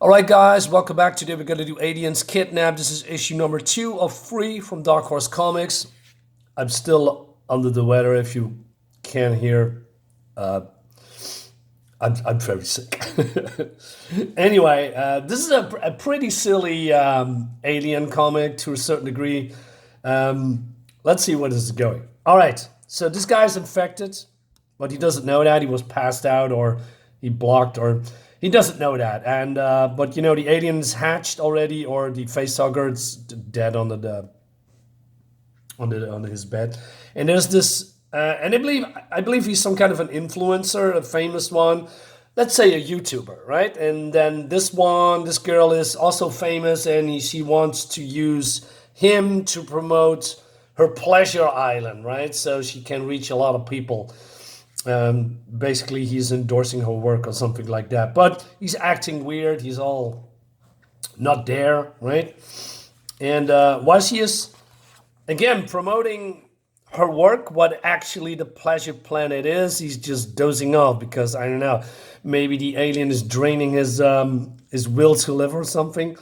All right, guys, welcome back. Today we're going to do Aliens Kidnap. This is issue number 2 of 3 from Dark Horse Comics. I'm still under the weather, if you can hear. I'm very sick. Anyway, this is a pretty silly alien comic to a certain degree. Let's see where this is going. All right, so this guy's infected, but he doesn't know that. He was passed out, or he blocked, or he doesn't know that. And but you know, the alien's hatched already, or the facehugger's dead under his bed. And there's this, and I believe he's some kind of an influencer, a famous one. Let's say a YouTuber, right? And then this girl is also famous, and she wants to use him to promote her pleasure island, right? So she can reach a lot of people. Basically, he's endorsing her work or something like that. But he's acting weird. He's all not there, right? And while she is, again, promoting her work, what actually the pleasure planet is, he's just dozing off because, I don't know, maybe the alien is draining his will to live or something.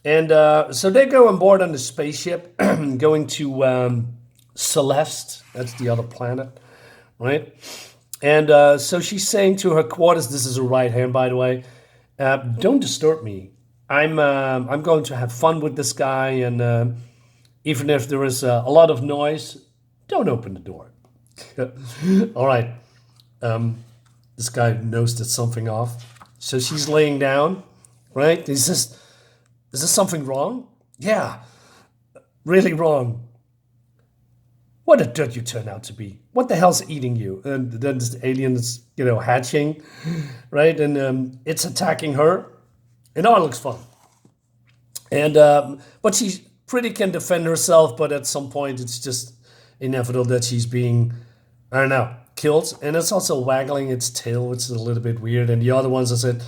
And so they go on board on the spaceship, going to Celeste. That's the other planet. Right, and so she's saying to her quarters, this is her right hand, by the way, don't disturb me. I'm going to have fun with this guy, and even if there is a lot of noise, don't open the door. All right, this guy knows that something off, so she's laying down. Right, is this something wrong? Yeah, really wrong. What a dirt you turn out to be. What the hell's eating you? And then this alien is, hatching, right? And it's attacking her. And all looks fun. And but she pretty can defend herself, but at some point it's just inevitable that she's being, I don't know, killed. And it's also waggling its tail, which is a little bit weird. And the other ones, I said,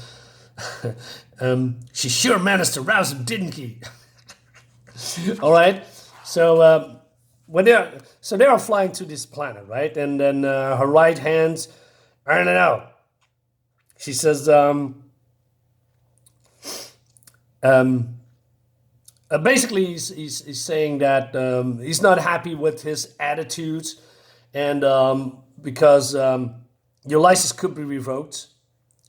she sure managed to rouse him, didn't he? All right. So they are flying to this planet, right? And then her right hand, I don't know. She says, basically, he's saying that he's not happy with his attitude, and because your license could be revoked,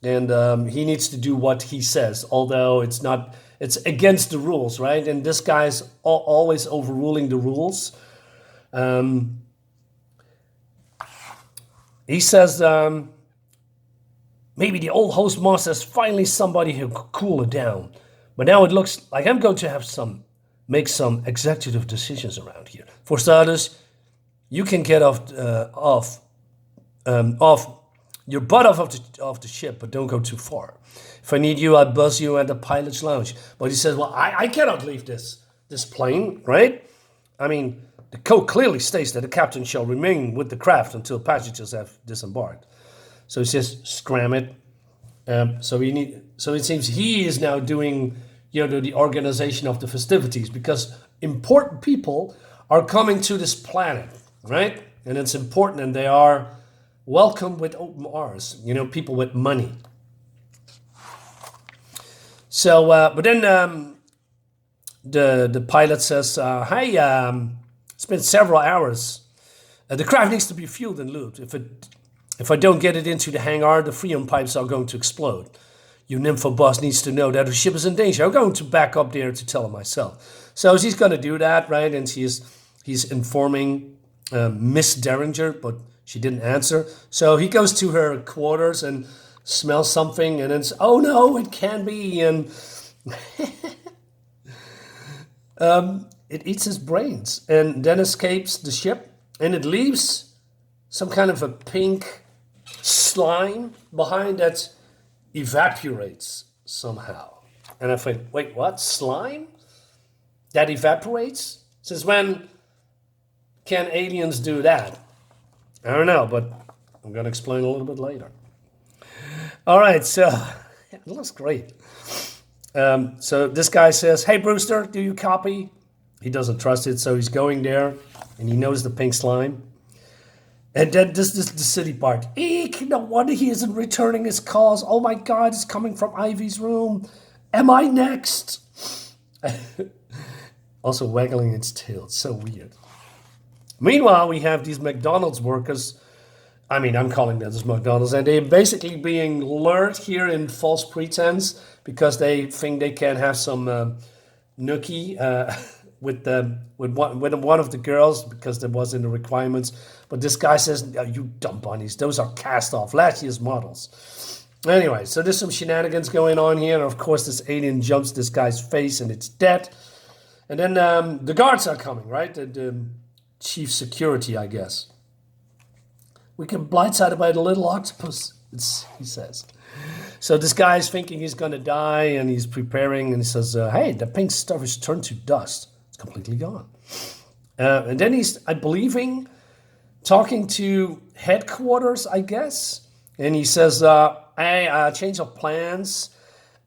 and he needs to do what he says, although it's against the rules, right? And this guy's always overruling the rules. He says, maybe the old host master is finally somebody who could cool it down. But now it looks like I'm going to have make some executive decisions around here. For starters, you can get off your butt off the ship, but don't go too far. If I need you, I'll buzz you at the pilot's lounge. But he says, well, I cannot leave this plane, right? I mean, the code clearly states that the captain shall remain with the craft until passengers have disembarked. So he says, scram it. So it seems he is now doing, the organization of the festivities, because important people are coming to this planet, right? And it's important, and they are welcomed with open arms. People with money. So, but then the pilot says, "Hey, it's been several hours. The craft needs to be fueled and lubed. If I don't get it into the hangar, the freon pipes are going to explode. Your nympho boss needs to know that her ship is in danger. I'm going to back up there to tell her myself." So she's going to do that, right? And he's informing Miss Derringer, but she didn't answer. So he goes to her quarters and smells something, and it's, oh no, it can be, and it eats his brains, and then escapes the ship, and it leaves some kind of a pink slime behind that evaporates somehow. And I think, wait, what? Slime? That evaporates? Since when can aliens do that? I don't know, but I'm going to explain a little bit later. All right, so it looks great. So this guy says, "Hey, Brewster, do you copy?" He doesn't trust it, so he's going there, and he knows the pink slime. And then this the city part. Eek, no wonder he isn't returning his calls. Oh my god, it's coming from Ivy's room. Am I next? Also waggling its tail. It's so weird. Meanwhile, we have these McDonald's workers. I mean, I'm calling them as McDonald's, and they're basically being lured here in false pretense because they think they can have some nookie with one of the girls because there was in the requirements. But this guy says, "Oh, you dumb bunnies, those are cast off last year's models." Anyway, so there's some shenanigans going on here, and of course this alien jumps this guy's face and it's dead. And then the guards are coming, right? The chief security, I guess. We get blindsided by the little octopus, he says. So this guy is thinking he's going to die, and he's preparing, and he says, hey, the pink stuff is turned to dust. It's completely gone. And then he's, I believing, talking to headquarters, I guess. And he says, hey, change of plans.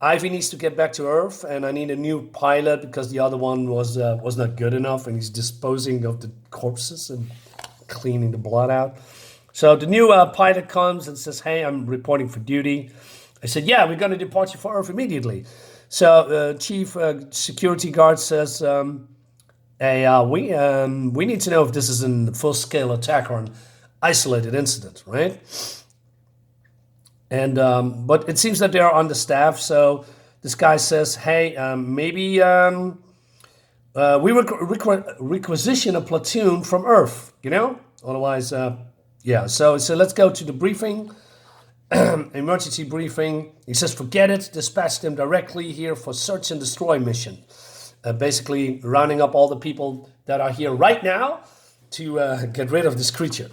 Ivy needs to get back to Earth, and I need a new pilot because the other one was not good enough, and he's disposing of the corpses and cleaning the blood out. So the new pilot comes and says, hey, I'm reporting for duty. I said, yeah, we're going to depart you for Earth immediately. So chief security guard says, hey, we need to know if this is a full-scale attack or an isolated incident, right? And but it seems that they are understaffed. So this guy says, hey, maybe we requisition a platoon from Earth, you know? Otherwise, yeah. So let's go to the briefing, emergency briefing. He says, forget it. Dispatch them directly here for search and destroy mission. Basically rounding up all the people that are here right now to get rid of this creature.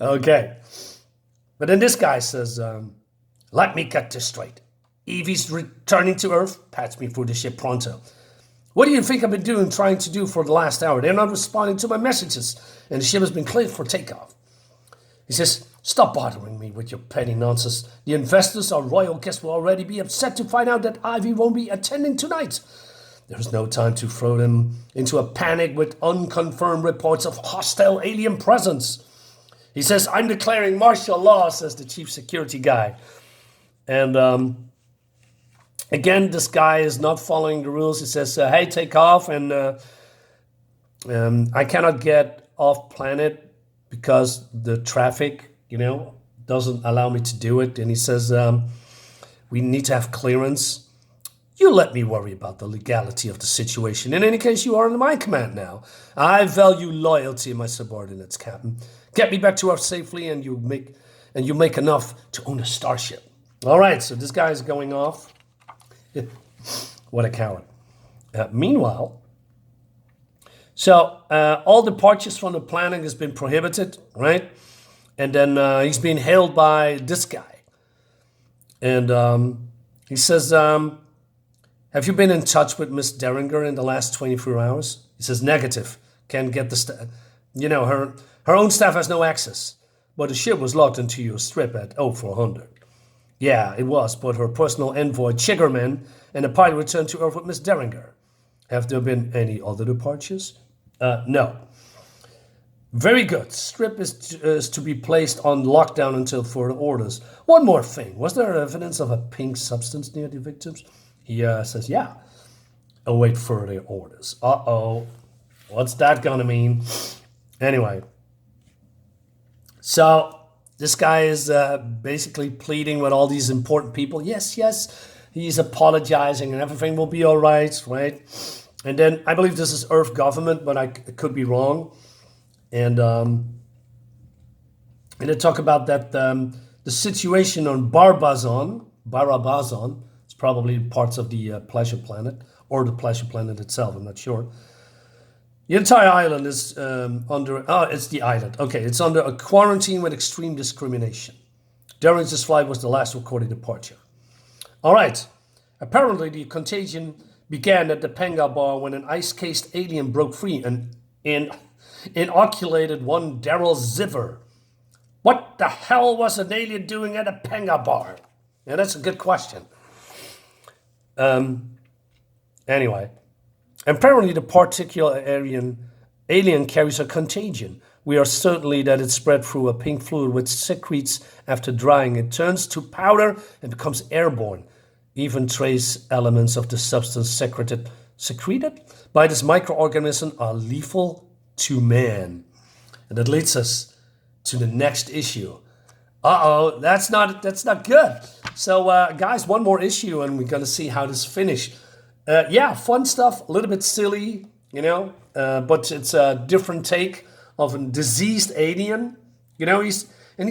Okay. But then this guy says, let me get this straight. Evie's returning to Earth. Patch me through the ship pronto. What do you think I've been trying to do for the last hour? They're not responding to my messages, and the ship has been cleared for takeoff. He says, stop bothering me with your petty nonsense. The investors, our royal guests, will already be upset to find out that Ivy won't be attending tonight. There's no time to throw them into a panic with unconfirmed reports of hostile alien presence. He says, I'm declaring martial law, says the chief security guy. And again, this guy is not following the rules. He says, hey, take off. And I cannot get off planet because the traffic, doesn't allow me to do it. And he says, we need to have clearance. You let me worry about the legality of the situation. In any case, you are under my command now. I value loyalty in my subordinates, Captain. Get me back to Earth safely, and you make enough to own a starship. All right, so this guy is going off. What a coward. Meanwhile, so all departures from the planet has been prohibited, right? And then he's being hailed by this guy. And he says, have you been in touch with Miss Derringer in the last 24 hours? He says, negative. Can't get the her own staff has no access. But the ship was locked into your strip at 0400. Yeah, it was, but her personal envoy, Chiggerman, and the pilot returned to Earth with Miss Derringer. Have there been any other departures? No. Very good. Strip is to be placed on lockdown until further orders. One more thing. Was there evidence of a pink substance near the victims? He says, yeah. Await further orders. Uh-oh. What's that gonna mean? Anyway. So this guy is basically pleading with all these important people. Yes, he's apologizing and everything will be all right? And then I believe this is Earth government, but I could be wrong. And they talk about that the situation on Barabazon, it's probably parts of the Pleasure Planet, or the Pleasure Planet itself, I'm not sure. The entire island is it's the island. Okay, it's under a quarantine with extreme discrimination. Derringer's flight was the last recorded departure. All right. Apparently, the contagion began at the Penga bar when an ice-cased alien broke free and inoculated one Daryl Zither. What the hell was an alien doing at a Penga bar? Yeah, that's a good question. Anyway. Apparently, the particular alien Alien carries a contagion. We are certainly that it spread through a pink fluid which secretes after drying. It turns to powder and becomes airborne. Even trace elements of the substance secreted by this microorganism are lethal to man. And that leads us to the next issue. Uh-oh, that's not good. So, guys, one more issue, and we're gonna see how this finishes. Yeah, fun stuff, a little bit silly, but it's a different take of a diseased alien. He's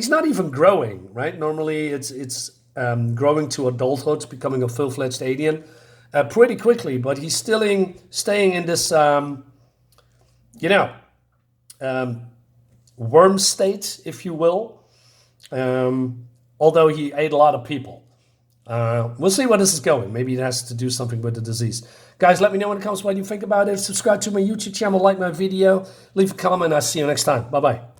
not even growing, right? Normally, it's growing to adulthood, becoming a full-fledged alien pretty quickly, but he's still staying in this, worm state, if you will. Although he ate a lot of people. We'll see where this is going. Maybe it has to do something with the disease. Guys, let me know in the comments what you think about it. Subscribe to my YouTube channel, like my video, leave a comment. I'll see you next time. Bye-bye.